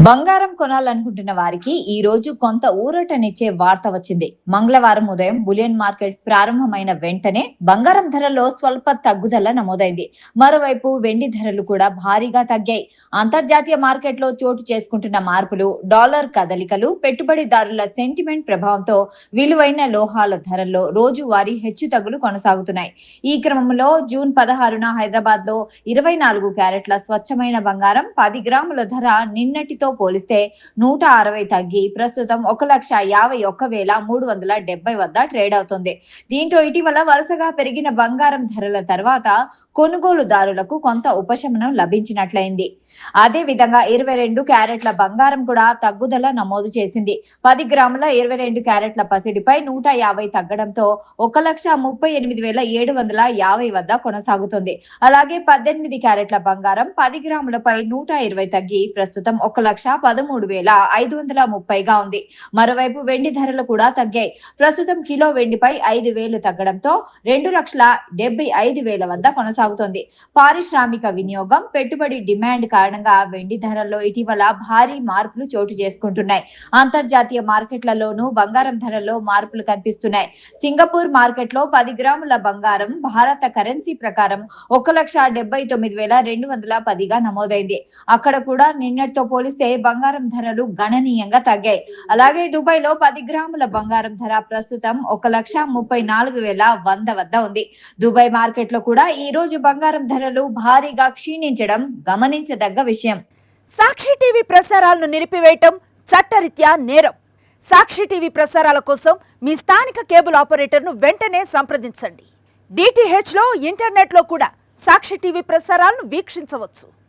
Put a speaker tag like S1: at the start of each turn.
S1: బంగారం కొనాలనుకుంటున్న వారికి ఈ రోజు కొంత ఊరటనిచ్చే వార్త వచ్చింది. మంగళవారం ఉదయం బులియన్ మార్కెట్ ప్రారంభమైన వెంటనే బంగారం ధరలో స్వల్ప తగ్గుదల నమోదైంది. మరోవైపు వెండి ధరలు కూడా భారీగా తగ్గాయి. అంతర్జాతీయ మార్కెట్లో చోటు చేసుకుంటున్న మార్పులు, డాలర్ కదలికలు, పెట్టుబడిదారుల సెంటిమెంట్ ప్రభావంతో విలువైన లోహాల ధరల్లో రోజువారీ హెచ్చుతగ్గులు కొనసాగుతున్నాయి. ఈ క్రమంలో జూన్ 16న హైదరాబాద్ లో 24 క్యారెట్ల స్వచ్ఛమైన బంగారం 10 గ్రాముల ధర నిన్నటితో పోలిస్తే 160 తగ్గి ప్రస్తుతం 1,51,370 వద్ద ట్రేడ్ అవుతుంది. దీంతో ఇటీవల వరుసగా పెరిగిన బంగారం ధరల తర్వాత కొనుగోలుదారులకు కొంత ఉపశమనం లభించినట్లయింది. అదే విధంగా 22 క్యారెట్ల బంగారం కూడా తగ్గుదల నమోదు చేసింది. 10 గ్రాముల 22 క్యారెట్ల పసిడిపై 150 తగ్గడంతో 1,38,750 వద్ద కొనసాగుతుంది. అలాగే 18 క్యారెట్ల బంగారం 10 గ్రాములపై 120 తగ్గి ప్రస్తుతం 1,13,530గా ఉంది. మరోవైపు వెండి ధరలు కూడా తగ్గాయి. ప్రస్తుతం కిలో వెండిపై 5,000 తగ్గడంతో 2,75,000 వద్ద కొనసాగుతోంది. పారిశ్రామిక వినియోగం, పెట్టుబడి డిమాండ్ కారణంగా వెండి ధరల్లో ఇటీవల భారీ మార్పులు చోటు చేసుకుంటున్నాయి. అంతర్జాతీయ మార్కెట్లలోనూ బంగారం ధరల్లో మార్పులు కనిపిస్తున్నాయి. సింగపూర్ మార్కెట్లో 10 గ్రాముల బంగారం భారత కరెన్సీ ప్రకారం 1,79,210గా నమోదైంది. అక్కడ కూడా నిన్నటితో పోలిస్తే బంగారం ధరలు గణనీయంగా తగ్గాయి. అలాగే దుబాయ్ లో 10 గ్రాముల బంగారం ధర ప్రస్తుతం 1,34,100 వద్ద ఉంది. దుబాయ్ మార్కెట్ లో కూడా ఈ రోజు బంగారం ధరలు భారీగా క్షీణించడం గమనించదగ్గ విషయం.
S2: సాక్షి టీవీ ప్రసారాలను నిలిపివేయటం చట్టరీత్యా నేరం. సాక్షి టీవీ ప్రసారాల కోసం మీ స్థానిక కేబుల్ ఆపరేటర్ను వెంటనే సంప్రదించండి. డిటిహెచ్ లో, ఇంటర్నెట్ లో కూడా సాక్షి టీవీ ప్రసారాలను వీక్షించవచ్చు.